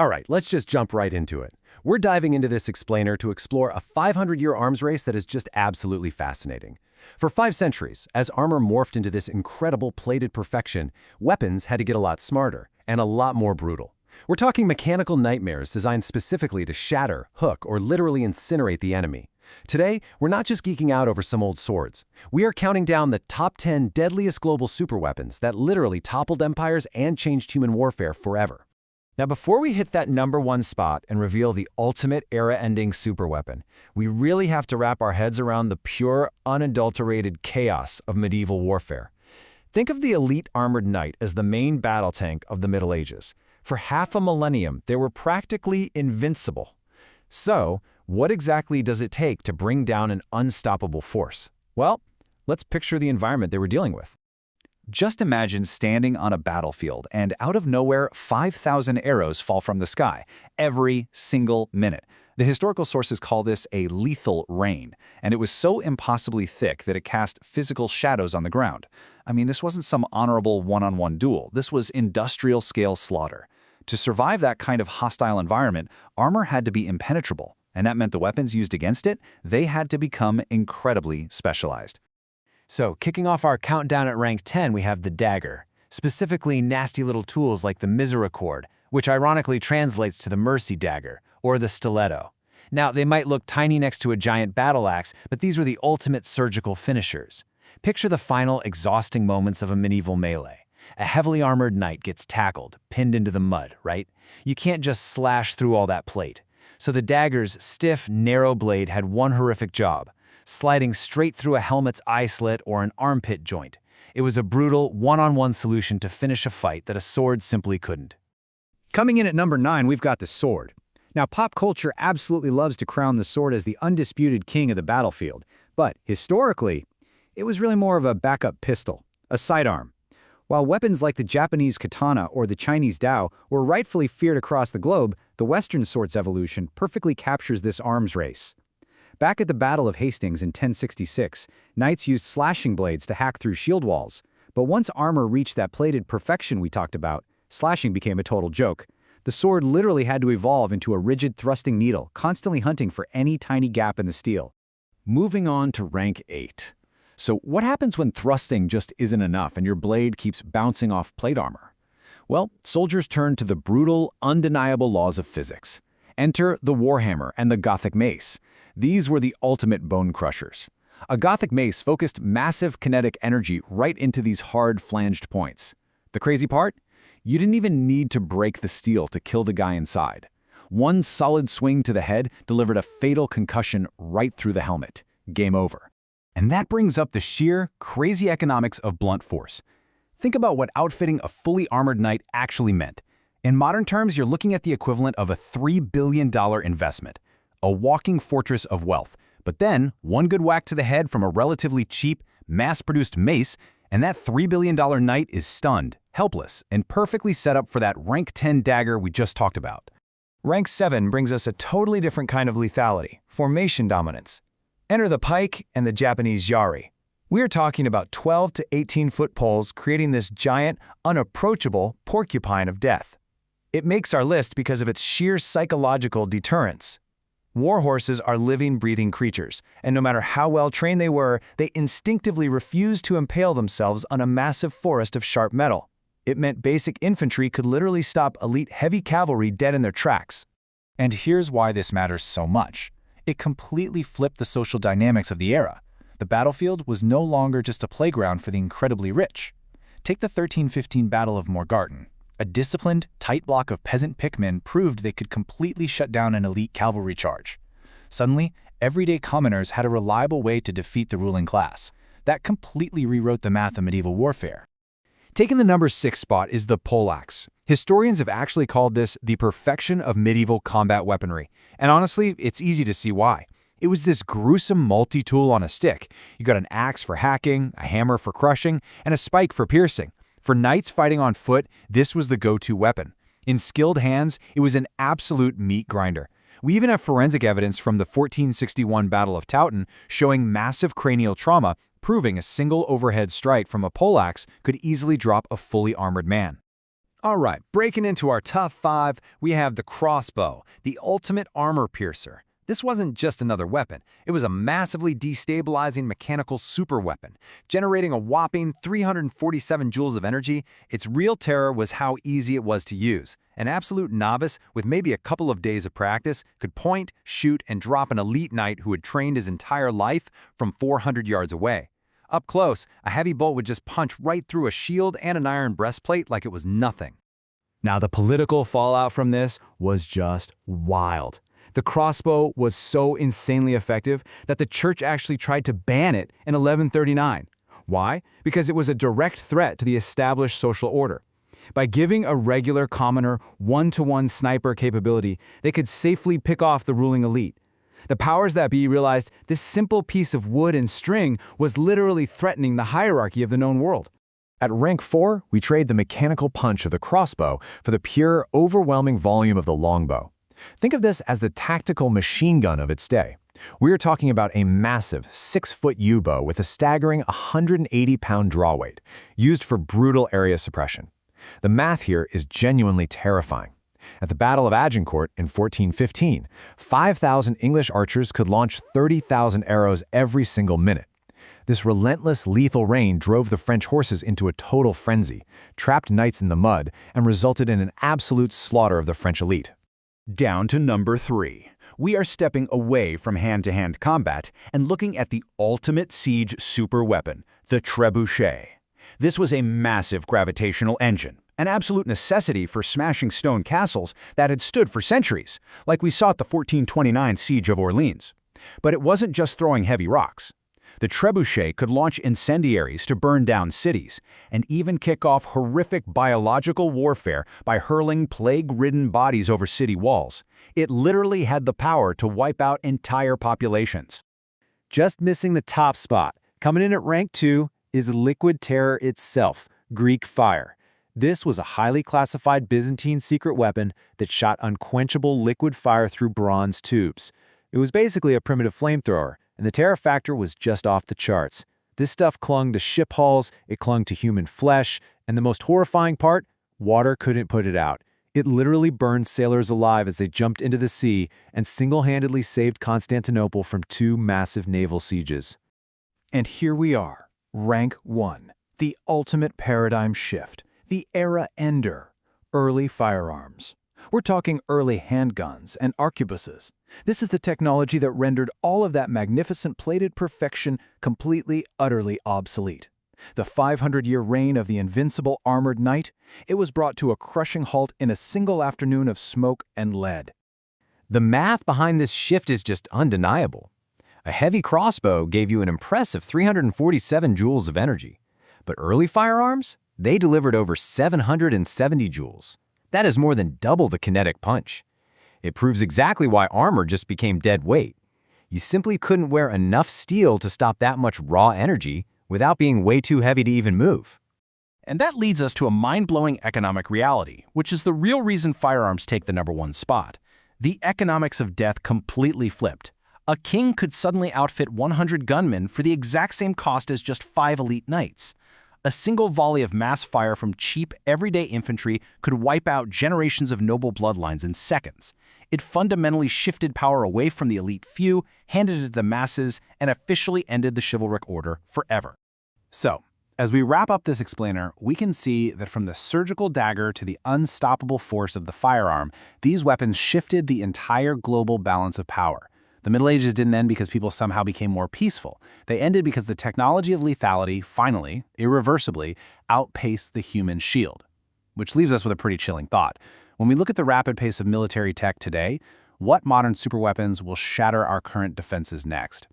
All right, let's just jump right into it. We're diving into this explainer to explore a 500-year arms race that is just absolutely fascinating. For 5 centuries, as armor morphed into this incredible plated perfection, weapons had to get a lot smarter and a lot more brutal. We're talking mechanical nightmares designed specifically to shatter, hook, or literally incinerate the enemy. Today, we're not just geeking out over some old swords. We are counting down the top 10 deadliest global superweapons that literally toppled empires and changed human warfare forever. Now, before we hit that #1 spot and reveal the ultimate era-ending superweapon, we really have to wrap our heads around the pure, unadulterated chaos of medieval warfare. Think of the elite armored knight as the main battle tank of the Middle Ages. For half a millennium, they were practically invincible. So, what exactly does it take to bring down an unstoppable force? Well, let's picture the environment they were dealing with. Just imagine standing on a battlefield and out of nowhere 5,000 arrows fall from the sky every single minute. The historical sources call this a lethal rain, and it was so impossibly thick that it cast physical shadows on the ground. I mean, this wasn't some honorable one-on-one duel. This was industrial-scale slaughter. To survive that kind of hostile environment, armor had to be impenetrable, and that meant the weapons used against it, they had to become incredibly specialized. So, kicking off our countdown at rank 10, we have the dagger, specifically nasty little tools like the misericord, which ironically translates to the mercy dagger, or the stiletto. Now, they might look tiny next to a giant battle axe, but these were the ultimate surgical finishers. Picture the final, exhausting moments of a medieval melee. A heavily armored knight gets tackled, pinned into the mud, right? You can't just slash through all that plate. So the dagger's stiff, narrow blade had one horrific job: sliding straight through a helmet's eye slit or an armpit joint. It was a brutal, one-on-one solution to finish a fight that a sword simply couldn't. Coming in at number 9, we've got the sword. Now, pop culture absolutely loves to crown the sword as the undisputed king of the battlefield, but historically, it was really more of a backup pistol, a sidearm. While weapons like the Japanese katana or the Chinese dao were rightfully feared across the globe, the Western sword's evolution perfectly captures this arms race. Back at the Battle of Hastings in 1066, knights used slashing blades to hack through shield walls. But once armor reached that plated perfection we talked about, slashing became a total joke. The sword literally had to evolve into a rigid thrusting needle, constantly hunting for any tiny gap in the steel. Moving on to rank 8. So what happens when thrusting just isn't enough and your blade keeps bouncing off plate armor? Well, soldiers turn to the brutal, undeniable laws of physics. Enter the warhammer and the Gothic mace. These were the ultimate bone crushers. A Gothic mace focused massive kinetic energy right into these hard flanged points. The crazy part? You didn't even need to break the steel to kill the guy inside. One solid swing to the head delivered a fatal concussion right through the helmet. Game over. And that brings up the sheer, crazy economics of blunt force. Think about what outfitting a fully armored knight actually meant. In modern terms, you're looking at the equivalent of a $3 billion investment. A walking fortress of wealth. But then, one good whack to the head from a relatively cheap, mass-produced mace, and that $3 billion knight is stunned, helpless, and perfectly set up for that rank 10 dagger we just talked about. Rank 7 brings us a totally different kind of lethality: formation dominance. Enter the pike and the Japanese yari. We're talking about 12 to 18-foot poles creating this giant, unapproachable porcupine of death. It makes our list because of its sheer psychological deterrence. War horses are living, breathing creatures, and no matter how well trained they were, they instinctively refused to impale themselves on a massive forest of sharp metal. It meant basic infantry could literally stop elite heavy cavalry dead in their tracks. And here's why this matters so much. It completely flipped the social dynamics of the era. The battlefield was no longer just a playground for the incredibly rich. Take the 1315 Battle of Morgarten. A disciplined, tight block of peasant pickmen proved they could completely shut down an elite cavalry charge. Suddenly, everyday commoners had a reliable way to defeat the ruling class. That completely rewrote the math of medieval warfare. Taking the number 6 spot is the poleaxe. Historians have actually called this the perfection of medieval combat weaponry. And honestly, it's easy to see why. It was this gruesome multi-tool on a stick. You got an axe for hacking, a hammer for crushing, and a spike for piercing. For knights fighting on foot, this was the go-to weapon. In skilled hands, it was an absolute meat grinder. We even have forensic evidence from the 1461 Battle of Towton showing massive cranial trauma, proving a single overhead strike from a poleaxe could easily drop a fully armored man. All right, breaking into our top 5, we have the crossbow, the ultimate armor piercer. This wasn't just another weapon. It was a massively destabilizing mechanical superweapon, generating a whopping 347 joules of energy. Its real terror was how easy it was to use. An absolute novice, with maybe a couple of days of practice, could point, shoot, and drop an elite knight who had trained his entire life from 400 yards away. Up close, a heavy bolt would just punch right through a shield and an iron breastplate like it was nothing. Now, the political fallout from this was just wild. The crossbow was so insanely effective that the church actually tried to ban it in 1139. Why? Because it was a direct threat to the established social order. By giving a regular commoner one-to-one sniper capability, they could safely pick off the ruling elite. The powers that be realized this simple piece of wood and string was literally threatening the hierarchy of the known world. At rank 4, we trade the mechanical punch of the crossbow for the pure, overwhelming volume of the longbow. Think of this as the tactical machine gun of its day. We are talking about a massive 6-foot U-bow with a staggering 180-pound draw weight, used for brutal area suppression. The math here is genuinely terrifying. At the Battle of Agincourt in 1415, 5,000 English archers could launch 30,000 arrows every single minute. This relentless, lethal rain drove the French horses into a total frenzy, trapped knights in the mud, and resulted in an absolute slaughter of the French elite. Down to number 3. We are stepping away from hand-to-hand combat and looking at the ultimate siege superweapon, the trebuchet. This was a massive gravitational engine, an absolute necessity for smashing stone castles that had stood for centuries, like we saw at the 1429 siege of Orleans. But it wasn't just throwing heavy rocks. The trebuchet could launch incendiaries to burn down cities, and even kick off horrific biological warfare by hurling plague-ridden bodies over city walls. It literally had the power to wipe out entire populations. Just missing the top spot, coming in at rank 2, is liquid terror itself, Greek fire. This was a highly classified Byzantine secret weapon that shot unquenchable liquid fire through bronze tubes. It was basically a primitive flamethrower, and the terror factor was just off the charts. This stuff clung to ship hulls, it clung to human flesh, and the most horrifying part, water couldn't put it out. It literally burned sailors alive as they jumped into the sea and single-handedly saved Constantinople from 2 massive naval sieges. And here we are, rank 1, the ultimate paradigm shift, the era ender, early firearms. We're talking early handguns and arquebuses. This is the technology that rendered all of that magnificent plated perfection completely, utterly obsolete. The 500-year reign of the invincible armored knight, it was brought to a crushing halt in a single afternoon of smoke and lead. The math behind this shift is just undeniable. A heavy crossbow gave you an impressive 347 joules of energy, but early firearms, they delivered over 770 joules. That is more than double the kinetic punch. It proves exactly why armor just became dead weight. You simply couldn't wear enough steel to stop that much raw energy without being way too heavy to even move. And that leads us to a mind-blowing economic reality, which is the real reason firearms take the number 1 spot. The economics of death completely flipped. A king could suddenly outfit 100 gunmen for the exact same cost as just 5 elite knights. A single volley of mass fire from cheap, everyday infantry could wipe out generations of noble bloodlines in seconds. It fundamentally shifted power away from the elite few, handed it to the masses, and officially ended the chivalric order forever. So, as we wrap up this explainer, we can see that from the surgical dagger to the unstoppable force of the firearm, these weapons shifted the entire global balance of power. The Middle Ages didn't end because people somehow became more peaceful. They ended because the technology of lethality finally, irreversibly, outpaced the human shield. Which leaves us with a pretty chilling thought. When we look at the rapid pace of military tech today, what modern superweapons will shatter our current defenses next?